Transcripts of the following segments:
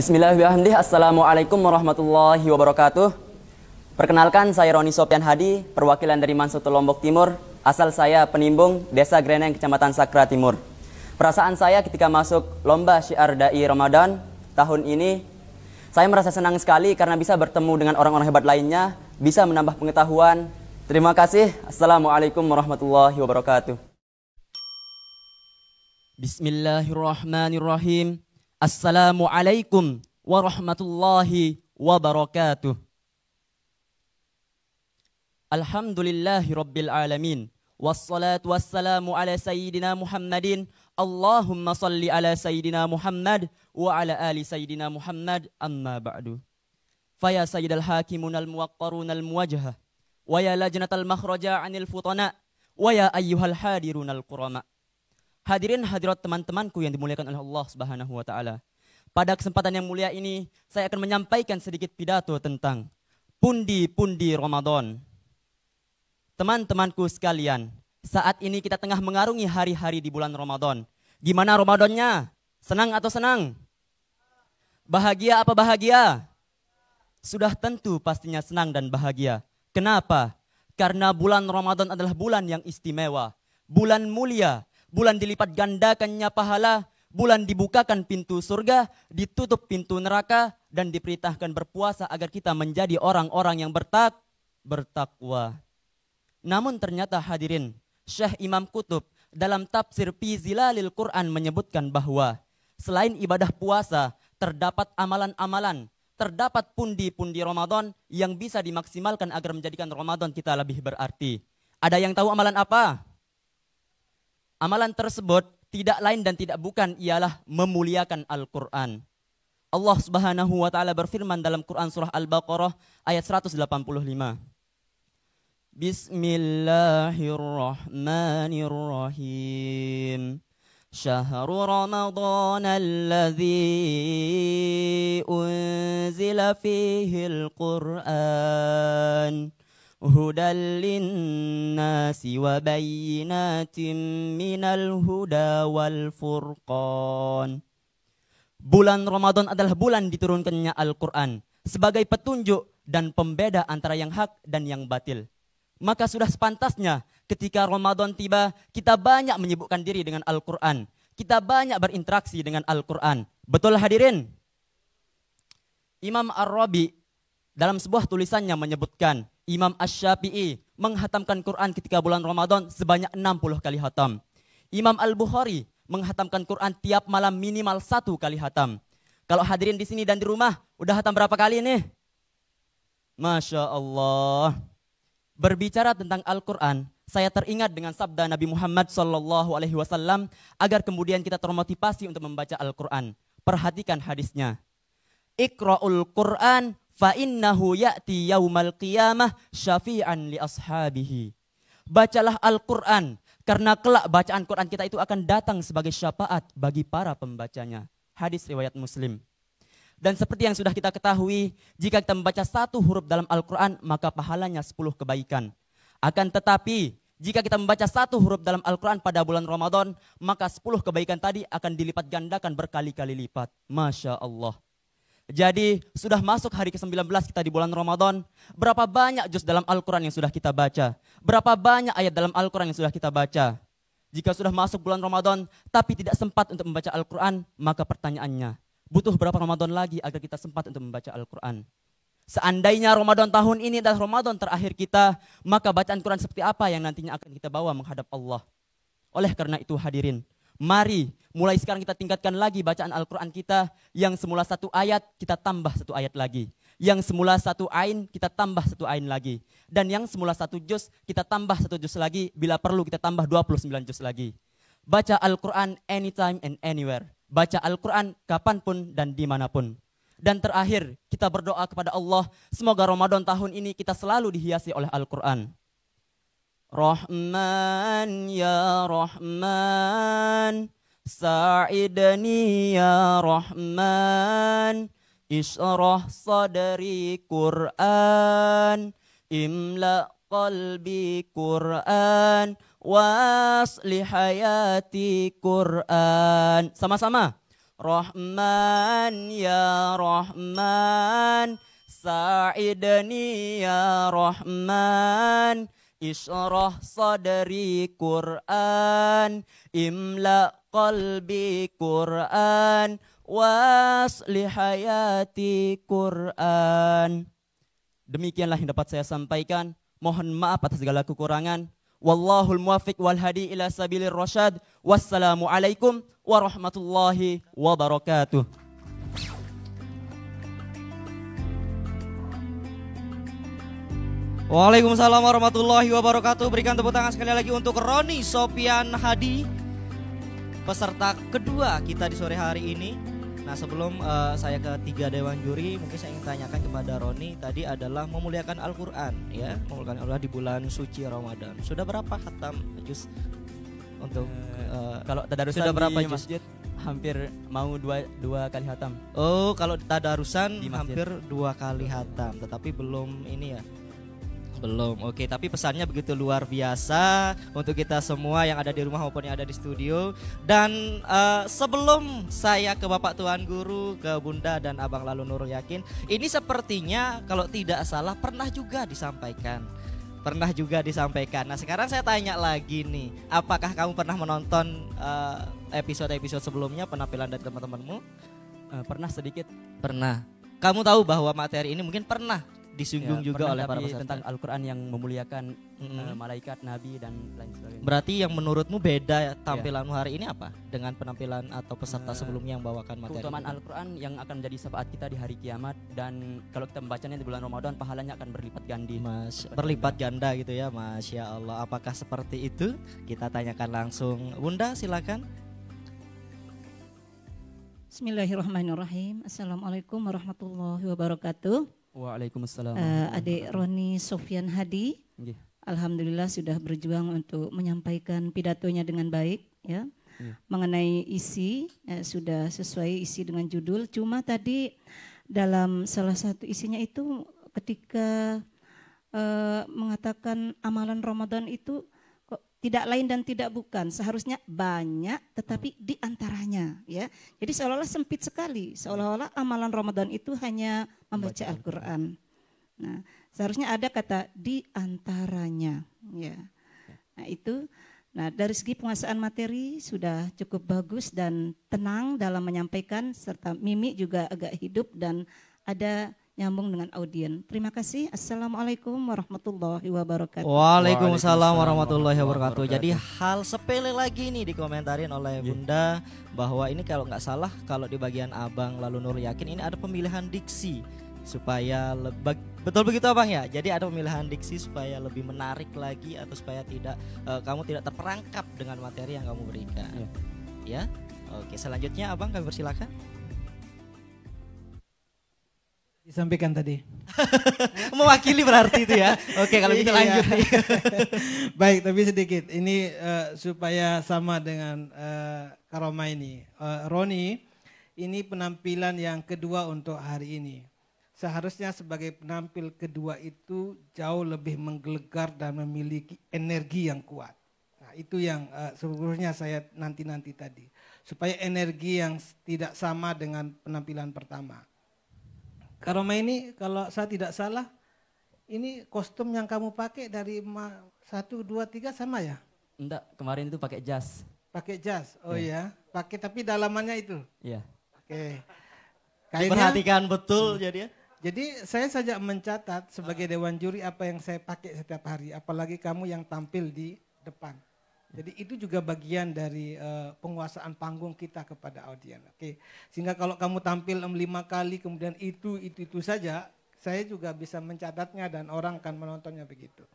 Bismillahirrahmanirrahim. Assalamualaikum warahmatullahi wabarakatuh. Perkenalkan, saya Roni Sopyan Hadi, perwakilan dari Mansutu Lombok Timur. Asal saya Penimbung, Desa Greneng, Kecamatan Sakra Timur. Perasaan saya ketika masuk lomba syiar Dai Ramadan tahun ini, saya merasa senang sekali karena bisa bertemu dengan orang-orang hebat lainnya, bisa menambah pengetahuan. Terima kasih. Assalamualaikum warahmatullahi wabarakatuh. Bismillahirrahmanirrahim. Assalamualaikum warahmatullahi wabarakatuh. Alhamdulillahi rabbil alamin. Wassalatu wassalamu ala sayyidina Muhammadin. Allahumma salli ala sayyidina Muhammad wa ala ali sayyidina Muhammad, amma ba'du. Faya sayyidal hakimun al-muwaqqarun al-muwajjah, wa ya lajnatal makhraja anil futana, wa ya ayyuhal hadirun al-qurama. Hadirin hadirat teman-temanku yang dimuliakan oleh Allah Subhanahu wa taala. Pada kesempatan yang mulia ini, saya akan menyampaikan sedikit pidato tentang pundi-pundi Ramadan. Teman-temanku sekalian, saat ini kita tengah mengarungi hari-hari di bulan Ramadan. Gimana Ramadannya? Senang atau senang? Bahagia apa bahagia? Sudah tentu pastinya senang dan bahagia. Kenapa? Karena bulan Ramadan adalah bulan yang istimewa, bulan mulia, bulan dilipat gandakannya pahala, bulan dibukakan pintu surga, ditutup pintu neraka, dan diperintahkan berpuasa agar kita menjadi orang-orang yang bertakwa. Namun ternyata hadirin, Syekh Imam Qutb dalam tafsir Fi Zilalil Quran menyebutkan bahwa selain ibadah puasa, terdapat amalan-amalan, terdapat pundi-pundi Ramadan yang bisa dimaksimalkan agar menjadikan Ramadan kita lebih berarti. Ada yang tahu amalan apa? Amalan tersebut tidak lain dan tidak bukan ialah memuliakan Al-Quran. Allah Subhanahu wa taala berfirman dalam Quran surah Al-Baqarah ayat 185. Bismillahirrahmanirrahim. Syahrul Ramadan alladzi unzila fihil Qur'an hudal linnasi wa bayyinatin minal huda wal furqan. Bulan Ramadan adalah bulan diturunkannya Al-Quran sebagai petunjuk dan pembeda antara yang hak dan yang batil. Maka sudah sepantasnya ketika Ramadan tiba, kita banyak menyibukkan diri dengan Al-Quran. Kita banyak berinteraksi dengan Al-Quran. Betul hadirin? Imam Ar-Rabi dalam sebuah tulisannya menyebutkan, Imam Asy-Syafi'i menghatamkan Quran ketika bulan Ramadan sebanyak 60 kali hatam. Imam Al-Bukhari menghatamkan Quran tiap malam minimal 1 kali hatam. Kalau hadirin di sini dan di rumah, udah hatam berapa kali nih? Masya Allah. Berbicara tentang Al-Quran, saya teringat dengan sabda Nabi Muhammad SAW agar kemudian kita termotivasi untuk membaca Al-Quran. Perhatikan hadisnya. Iqra'ul Quran fa innahu ya'ti yaumal qiyamah syafi'an li ashabihi. Bacalah Al-Quran karena kelak bacaan Quran kita itu akan datang sebagai syafaat bagi para pembacanya. Hadis riwayat Muslim. Dan seperti yang sudah kita ketahui, jika kita membaca 1 huruf dalam Al-Quran, maka pahalanya 10 kebaikan. Akan tetapi, jika kita membaca 1 huruf dalam Al-Quran pada bulan Ramadan, maka 10 kebaikan tadi akan dilipat gandakan berkali-kali lipat. Masya Allah. Jadi, sudah masuk hari ke-19 kita di bulan Ramadan. Berapa banyak juz dalam Al-Quran yang sudah kita baca? Berapa banyak ayat dalam Al-Quran yang sudah kita baca? Jika sudah masuk bulan Ramadan, tapi tidak sempat untuk membaca Al-Quran, maka pertanyaannya, butuh berapa Ramadan lagi agar kita sempat untuk membaca Al-Quran? Seandainya Ramadan tahun ini adalah Ramadan terakhir kita, maka bacaan Quran seperti apa yang nantinya akan kita bawa menghadap Allah? Oleh karena itu hadirin, mari mulai sekarang kita tingkatkan lagi bacaan Al-Quran kita. Yang semula 1 ayat, kita tambah 1 ayat lagi. Yang semula 1 ain, kita tambah 1 ain lagi. Dan yang semula 1 juz, kita tambah 1 juz lagi. Bila perlu kita tambah 29 juz lagi. Baca Al-Quran anytime and anywhere. Baca Al-Quran kapanpun dan dimanapun. Dan terakhir, kita berdoa kepada Allah, semoga Ramadan tahun ini kita selalu dihiasi oleh Al-Quran. Rahman ya Rahman, sa'idni ya Rahman, isyrah sadri Quran, imla qalbi Quran, wasli hayati Quran. Sama-sama. Rahman ya Rahman, sa'idni ya Rahman, isyrah sadri Qur'an, imla qalbi Qur'an, waslih hayati Qur'an. Demikianlah yang dapat saya sampaikan. Mohon maaf atas segala kekurangan. Wallahul muwaffiq wal hadi ila sabilir rasyad. Wassalamualaikum warahmatullahi wabarakatuh. Waalaikumsalam warahmatullahi wabarakatuh. Berikan tepuk tangan sekali lagi untuk Roni Sofian Hadi, peserta kedua kita di sore hari ini. Nah, sebelum saya ke tiga dewan juri, mungkin saya ingin tanyakan kepada Roni, tadi adalah memuliakan Al-Quran, ya, memuliakan Al-Quran di bulan suci Ramadan. Sudah berapa khatam juz untuk kalau tadarusan sudah berapa di juz? masjid hampir mau dua kali hatam. Oh, kalau tadarusan Di masjid. hampir 2 kali hatam, tetapi belum ini ya. Belum. Oke, tapi pesannya begitu luar biasa untuk kita semua yang ada di rumah maupun yang ada di studio. Dan sebelum saya ke Bapak Tuan Guru, ke Bunda dan Abang Lalu Nurul Yakin, ini sepertinya kalau tidak salah pernah juga disampaikan. Nah, sekarang saya tanya lagi nih, apakah kamu pernah menonton episode-episode sebelumnya penampilan dari teman-temanmu? Pernah sedikit. Pernah. Kamu tahu bahwa materi ini mungkin pernah disinggung juga pernah, oleh para tapi peserta tentang Al-Quran yang memuliakan malaikat, nabi dan lain sebagainya. Berarti yang menurutmu beda tampilanmu hari ini apa dengan penampilan atau peserta sebelumnya yang bawakan materi? Keutamaan Al-Quran yang akan menjadi syafaat kita di hari kiamat, dan kalau kita membacanya di bulan Ramadan pahalanya akan berlipat ganda. Berlipat ganda gitu ya, Masya Allah. Apakah seperti itu? Kita tanyakan langsung. Bunda silakan. Bismillahirrahmanirrahim. Assalamualaikum warahmatullahi wabarakatuh. Waalaikumsalam. Adik Roni Sofian Hadi, alhamdulillah sudah berjuang untuk menyampaikan pidatonya dengan baik, ya. Mengenai isi sudah sesuai isi dengan judul. Cuma tadi dalam salah satu isinya itu ketika mengatakan amalan Ramadan itu kok tidak lain dan tidak bukan, seharusnya banyak tetapi diantaranya, ya. Jadi seolah-olah sempit sekali, seolah-olah amalan Ramadan itu hanya membaca Al-Quran. Nah, seharusnya ada kata diantaranya, ya. Nah itu, nah dari segi penguasaan materi sudah cukup bagus dan tenang dalam menyampaikan, serta mimik juga agak hidup dan ada nyambung dengan audien. Terima kasih. Assalamualaikum warahmatullahi wabarakatuh. Waalaikumsalam warahmatullahi wabarakatuh. Jadi hal sepele lagi nih dikomentarin oleh Bunda, bahwa ini kalau nggak salah, kalau di bagian Abang Lalu Nurul Yakin ini ada pemilihan diksi supaya betul begitu Abang ya. Jadi ada pemilihan diksi supaya lebih menarik lagi, atau supaya tidak kamu tidak terperangkap dengan materi yang kamu berikan. Ya. Oke, selanjutnya Abang kami persilakan. Disampaikan tadi. Mewakili berarti itu ya. Oke, kalau gitu lanjut nih. Baik, tapi sedikit. Ini supaya sama dengan Karoma ini. Roni, ini penampilan yang kedua untuk hari ini. Seharusnya sebagai penampil kedua itu jauh lebih menggelegar dan memiliki energi yang kuat. Nah, itu yang sebenarnya saya nanti-nanti tadi. Supaya energi yang tidak sama dengan penampilan pertama. Karoma ini kalau saya tidak salah, ini kostum yang kamu pakai dari 1, 2, 3 sama ya? Enggak, kemarin itu pakai jas. Pakai jas, oh ya. Pakai tapi dalamannya itu? Iya. Oke. Perhatikan betul jadi ya. Jadi saya saja mencatat sebagai dewan juri apa yang saya pakai setiap hari. Apalagi kamu yang tampil di depan. Jadi itu juga bagian dari penguasaan panggung kita kepada audien. Oke. Sehingga kalau kamu tampil 5 kali kemudian itu saja, saya juga bisa mencatatnya dan orang akan menontonnya begitu.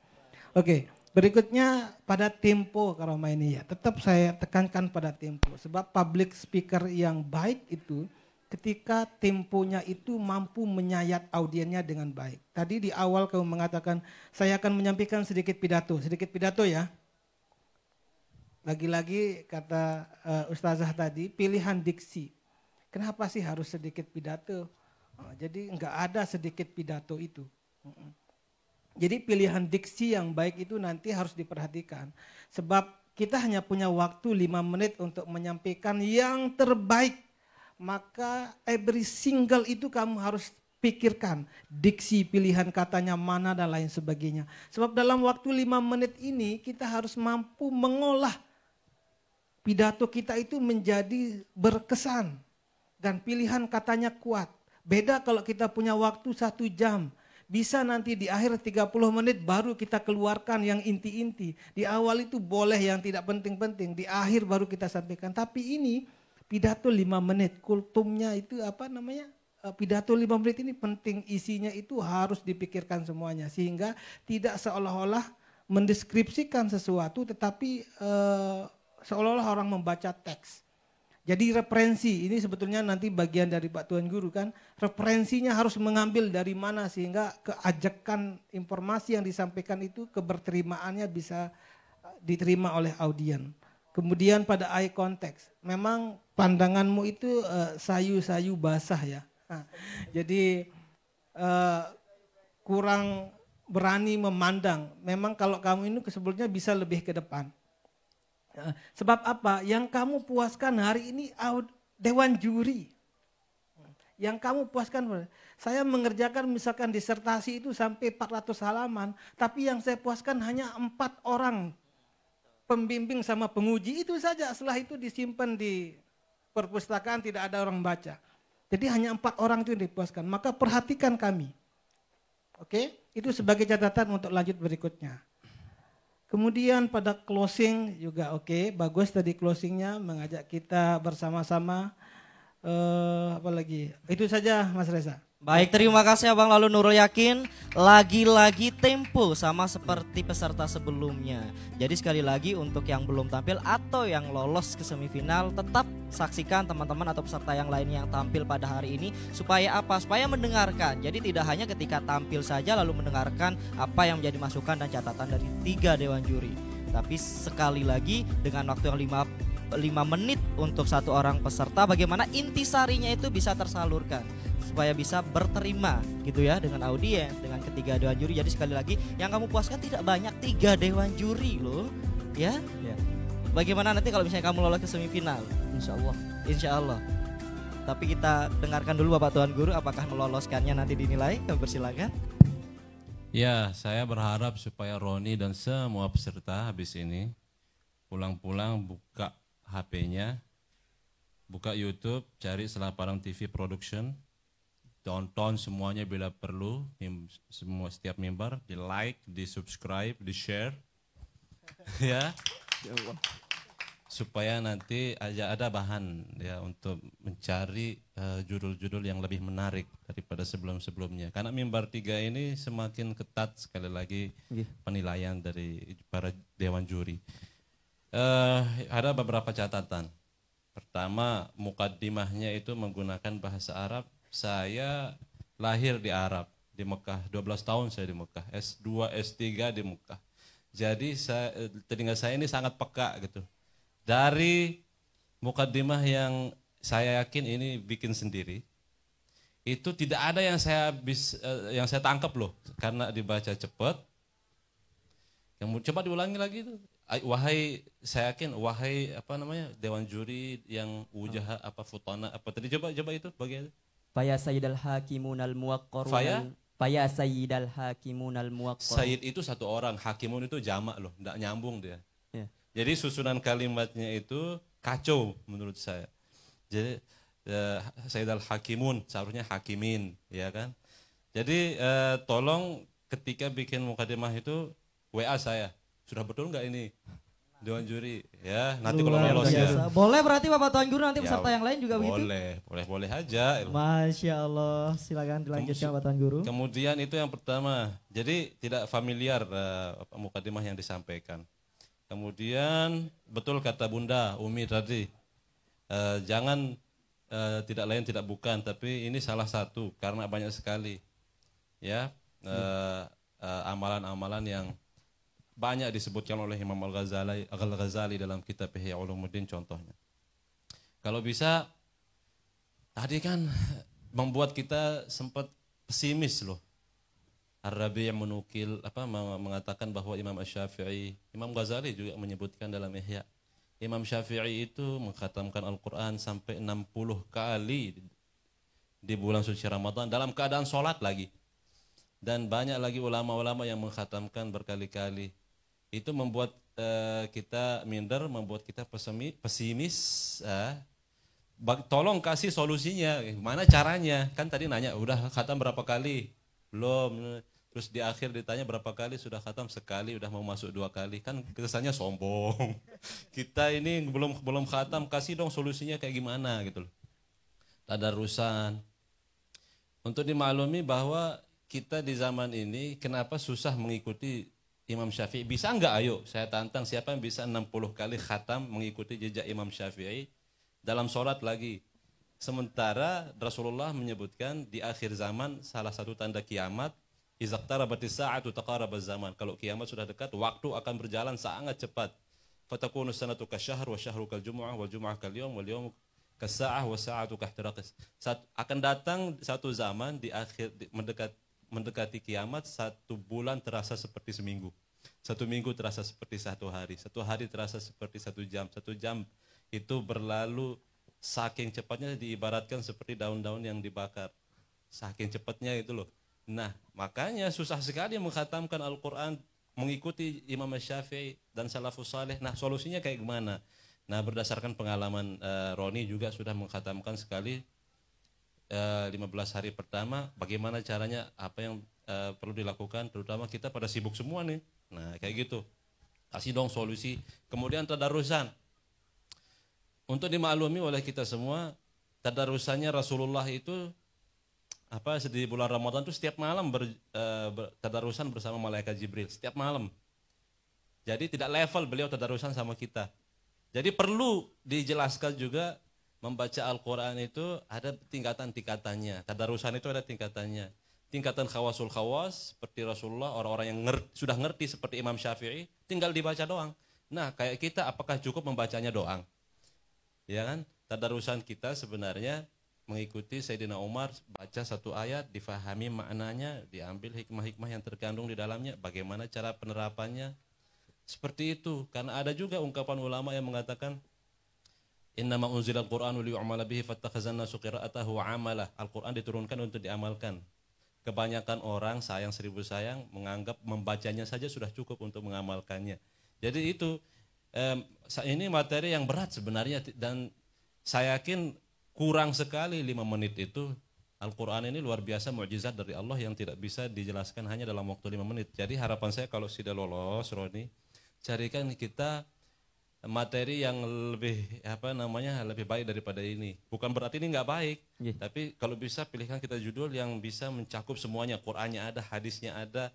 Oke, berikutnya pada tempo Karoma ini ya. Tetap saya tekankan pada tempo. Sebab public speaker yang baik itu ketika temponya itu mampu menyayat audiennya dengan baik. Tadi di awal kamu mengatakan saya akan menyampaikan sedikit pidato ya. Lagi-lagi kata Ustazah tadi, pilihan diksi. Kenapa sih harus sedikit pidato? Jadi enggak ada sedikit pidato itu. Jadi pilihan diksi yang baik itu nanti harus diperhatikan. Sebab kita hanya punya waktu 5 menit untuk menyampaikan yang terbaik maka every single itu kamu harus pikirkan. Diksi, pilihan katanya mana dan lain sebagainya. Sebab dalam waktu 5 menit ini kita harus mampu mengolah pidato kita itu menjadi berkesan. Dan pilihan katanya kuat. Beda kalau kita punya waktu 1 jam. Bisa nanti di akhir 30 menit baru kita keluarkan yang inti-inti. Di awal itu boleh yang tidak penting-penting. Di akhir baru kita sampaikan. Tapi ini pidato 5 menit. Kultumnya itu apa namanya? Pidato 5 menit ini penting. Isinya itu harus dipikirkan semuanya. Sehingga tidak seolah-olah mendeskripsikan sesuatu tetapi seolah-olah orang membaca teks. Jadi referensi ini sebetulnya nanti bagian dari Pak Tuan Guru kan. Referensinya harus mengambil dari mana sehingga keajakan informasi yang disampaikan itu keberterimaannya bisa diterima oleh audien. Kemudian pada eye contact. Memang pandanganmu itu sayu-sayu basah ya. Nah, jadi kurang berani memandang. Memang kalau kamu ini sebetulnya bisa lebih ke depan. Sebab apa? Yang kamu puaskan hari ini dewan juri. Yang kamu puaskan, saya mengerjakan misalkan disertasi itu sampai 400 halaman, tapi yang saya puaskan hanya 4 orang pembimbing sama penguji itu saja. Setelah itu disimpan di perpustakaan, tidak ada orang baca. Jadi hanya 4 orang itu yang dipuaskan. Maka perhatikan kami. Oke, itu sebagai catatan untuk lanjut berikutnya. Kemudian pada closing juga oke, bagus tadi closingnya mengajak kita bersama-sama. Apa lagi? Itu saja Mas Reza. Baik, terima kasih Abang Lalu Nurul Yakin. Lagi-lagi tempo sama seperti peserta sebelumnya. Jadi sekali lagi untuk yang belum tampil atau yang lolos ke semifinal, tetap saksikan teman-teman atau peserta yang lain yang tampil pada hari ini. Supaya apa? Supaya mendengarkan. Jadi tidak hanya ketika tampil saja lalu mendengarkan apa yang menjadi masukan dan catatan dari 3 dewan juri. Tapi sekali lagi dengan waktu yang 5 menit untuk 1 orang peserta, bagaimana intisarinya itu bisa tersalurkan supaya bisa berterima gitu ya dengan audiens, dengan ketiga dewan juri. Jadi sekali lagi yang kamu puaskan tidak banyak, 3 dewan juri loh ya. Bagaimana nanti kalau misalnya kamu lolos ke semifinal? Insya Allah. Tapi kita dengarkan dulu Bapak Tuan Guru apakah meloloskannya nanti dinilai. Kami persilakan. Ya, saya berharap supaya Roni dan semua peserta habis ini pulang-pulang buka HP-nya, buka YouTube, cari Selaparang TV Production, tonton semuanya bila perlu, semua setiap mimbar, di like, di subscribe, di share, ya, supaya nanti ada bahan ya untuk mencari judul-judul yang lebih menarik daripada sebelum-sebelumnya. Karena mimbar 3 ini semakin ketat sekali lagi penilaian dari para dewan juri. Ada beberapa catatan. Pertama, mukaddimahnya itu menggunakan bahasa Arab. Saya lahir di Arab, di Mekah, 12 tahun saya di Mekah, S2, S3 di Mekah. Jadi telinga saya ini sangat peka gitu. Dari mukaddimah yang saya yakin ini bikin sendiri, itu tidak ada yang saya tangkap loh, karena dibaca cepat. Coba diulangi lagi itu. Saya yakin wahai apa namanya dewan juri yang wujah apa futana apa tadi coba itu bagian. Faya sayyidal hakimunal muwaqqarun. Faya sayyidal hakimunal muwaqqarun. Sayyid itu 1 orang, hakimun itu jamak loh, enggak nyambung dia. Yeah. Jadi susunan kalimatnya itu kacau menurut saya. Jadi sayyidal hakimun seharusnya hakimin, ya kan? Jadi tolong ketika bikin mukadimah itu WA saya. Sudah betul enggak ini? Dewan juri ya, nanti kalau lolos ya. Boleh berarti Bapak Tuan Guru nanti peserta yang lain juga begitu? Boleh aja. Masya Allah, silakan dilanjutkan Bapak Tuan Guru. Kemudian itu yang pertama, jadi tidak familiar mukadimah yang disampaikan. Kemudian betul kata Bunda Umi tadi, jangan tidak lain tidak bukan, tapi ini salah satu karena banyak sekali ya amalan-amalan yang banyak disebutkan oleh Imam Al-Ghazali dalam kitab Ihya Ulumuddin contohnya. Kalau bisa, tadi kan membuat kita sempat pesimis loh. Ar-Rabi' yang menukil mengatakan bahwa Imam Asy-Syafi'i, Imam Ghazali juga menyebutkan dalam Ihya, Imam Syafi'i itu mengkhatamkan Al-Quran sampai 60 kali di bulan suci Ramadan dalam keadaan sholat lagi. Dan banyak lagi ulama-ulama yang mengkhatamkan berkali-kali. Itu membuat kita minder, membuat kita pesimis. Tolong kasih solusinya, gimana caranya? Kan tadi nanya, udah khatam berapa kali? Belum. Terus di akhir ditanya berapa kali, sudah khatam sekali, udah mau masuk 2 kali. Kan kesannya sombong. Kita ini belum khatam, kasih dong solusinya kayak gimana gitu loh. Tadarusan. Untuk dimaklumi bahwa kita di zaman ini kenapa susah mengikuti Imam Syafi'i. Bisa enggak, ayo saya tantang siapa yang bisa 60 kali khatam mengikuti jejak Imam Syafi'i dalam sholat lagi. Sementara Rasulullah menyebutkan di akhir zaman salah satu tanda kiamat, izaqtarabatis sa'atu taqarabaz zaman. Kalau kiamat sudah dekat, waktu akan berjalan sangat cepat. Fatakunu sanatu kasyahr wa syahru kal jumu'ah wal jumu'ah kal yawm wal yawm kasa'ah wa sa'atu kahtiraqis. Akan datang satu zaman di akhir mendekati kiamat, 1 bulan terasa seperti seminggu. 1 minggu terasa seperti 1 hari. 1 hari terasa seperti 1 jam. 1 jam itu berlalu saking cepatnya, diibaratkan seperti daun-daun yang dibakar. Saking cepatnya itu loh. Nah, makanya susah sekali mengkhatamkan Al-Quran mengikuti Imam Syafi'i dan salafus saleh. Nah, solusinya kayak gimana? Nah, berdasarkan pengalaman Roni juga sudah mengkhatamkan sekali 15 hari pertama. Bagaimana caranya, apa yang perlu dilakukan, terutama kita pada sibuk semua nih. Nah, kayak gitu. Kasih dong solusi. Kemudian tadarusan. Untuk dimaklumi oleh kita semua, tadarusannya Rasulullah itu di bulan Ramadan itu setiap malam tadarusan bersama malaikat Jibril, setiap malam. Jadi tidak level beliau tadarusan sama kita. Jadi perlu dijelaskan juga, membaca Al-Quran itu ada tingkatan-tingkatannya. Tadarusan itu ada tingkatannya. Tingkatan khawasul khawas seperti Rasulullah, orang-orang yang sudah ngerti seperti Imam Syafi'i, tinggal dibaca doang. Nah, kayak kita apakah cukup membacanya doang? Ya kan? Tadarusan kita sebenarnya mengikuti Sayyidina Umar, baca 1 ayat, difahami maknanya, diambil hikmah-hikmah yang terkandung di dalamnya, bagaimana cara penerapannya. Seperti itu. Karena ada juga ungkapan ulama yang mengatakan, innama unzilal Qur'anu liyu'mala bihi fattakhazanna suqira'atahu amalah. Al-Quran diturunkan untuk diamalkan. Kebanyakan orang, sayang 1000 sayang, menganggap membacanya saja sudah cukup untuk mengamalkannya. Jadi itu ini materi yang berat sebenarnya, dan saya yakin kurang sekali 5 menit itu. Al-Quran ini luar biasa mukjizat dari Allah yang tidak bisa dijelaskan hanya dalam waktu 5 menit. Jadi harapan saya kalau sudah lolos, Roni, carikan kita materi yang lebih lebih baik daripada ini. Bukan berarti ini nggak baik, tapi kalau bisa pilihkan kita judul yang bisa mencakup semuanya. Qur'annya ada, hadisnya ada,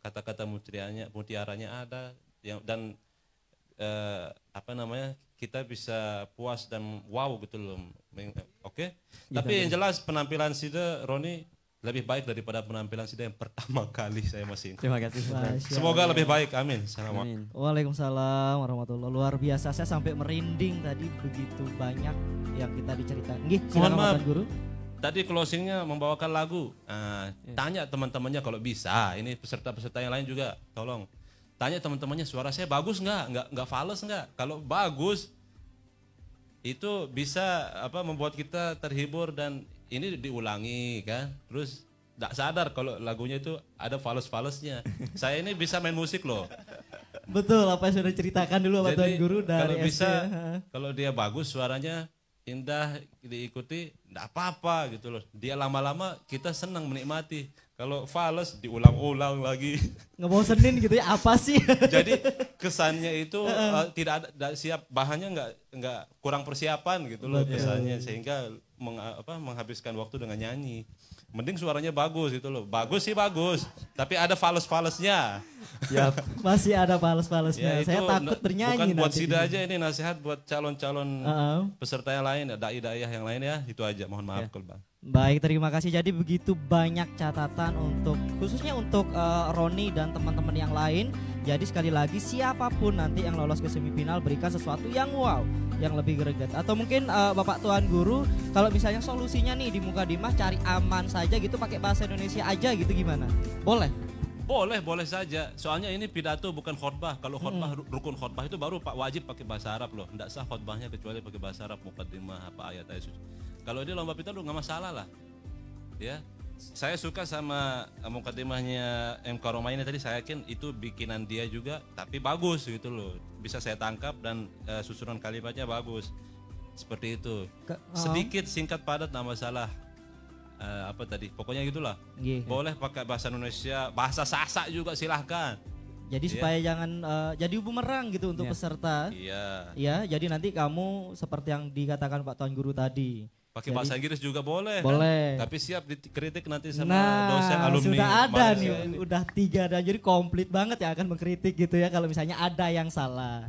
kata-kata mutiaranya ada, dan kita bisa puas dan wow gitu loh. Oke? Tapi yang jelas penampilan Sida, Roni, lebih baik daripada penampilan Sida yang pertama kali saya masih ingat. Terima kasih. Semoga lebih baik, amin. Amin. Waalaikumsalam warahmatullahi. Luar biasa, saya sampai merinding tadi, begitu banyak yang kita diceritakan. Mohon maaf, Guru. Tadi closingnya membawakan lagu. Tanya teman-temannya kalau bisa. Ini peserta-peserta yang lain juga, tolong. Tanya teman-temannya, suara saya bagus nggak fales nggak? Kalau bagus, itu bisa membuat kita terhibur, dan ini diulangi kan. Terus nggak sadar kalau lagunya itu ada fales-falesnya. Saya ini bisa main musik loh. Betul, apa yang sudah ceritakan dulu Pak Tuan Guru dari kalau SD. Bisa, kalau dia bagus suaranya, indah, diikuti, nggak apa-apa gitu loh. Dia lama-lama kita senang menikmati. Kalau fals diulang-ulang lagi. Ngebosenin gitu ya, apa sih? Jadi kesannya itu tidak ada siap, bahannya nggak kurang persiapan gitu loh kesannya, sehingga menghabiskan waktu dengan nyanyi. Mending suaranya bagus gitu loh. Bagus sih bagus, tapi ada fales-falesnya. Ya, masih ada fales-falesnya. Ya, saya takut bernyanyi. Bukan buat Sida aja, ini nasihat buat calon-calon peserta yang lain, dai-daiah yang lain ya. Itu aja, mohon maaf kalau Bang. Baik, terima kasih. Jadi begitu banyak catatan khususnya untuk Roni dan teman-teman yang lain. Jadi sekali lagi, siapapun nanti yang lolos ke semifinal, berikan sesuatu yang wow, yang lebih greget. Atau mungkin Bapak Tuan Guru, kalau misalnya solusinya nih di Mukadimah cari aman saja gitu, pakai bahasa Indonesia aja gitu, gimana? Boleh? Boleh saja. Soalnya ini pidato bukan khotbah. Kalau khotbah rukun khotbah itu baru wajib pakai bahasa Arab loh. Tidak sah khotbahnya kecuali pakai bahasa Arab, mukaddimah apa ayat-ayat suci. Kalau ini lomba pidato nggak masalah lah. Ya. Saya suka sama mukaddimahnya M. Karomaini tadi, saya yakin itu bikinan dia juga, tapi bagus gitu loh. Bisa saya tangkap dan susunan kalimatnya bagus. Seperti itu. Sedikit singkat padat nggak masalah. Apa tadi? Pokoknya gitulah. Boleh pakai bahasa Indonesia, bahasa Sasak juga silahkan. Jadi supaya jangan jadi bumerang gitu untuk peserta. Iya. Ya, jadi nanti kamu seperti yang dikatakan Pak Tuan Guru tadi. Pakai bahasa Inggris juga boleh. Boleh. Kan? Tapi siap dikritik nanti sama dosen alumni. Sudah ada nih, ini. udah 3 dan jadi komplit banget ya akan mengkritik gitu ya kalau misalnya ada yang salah.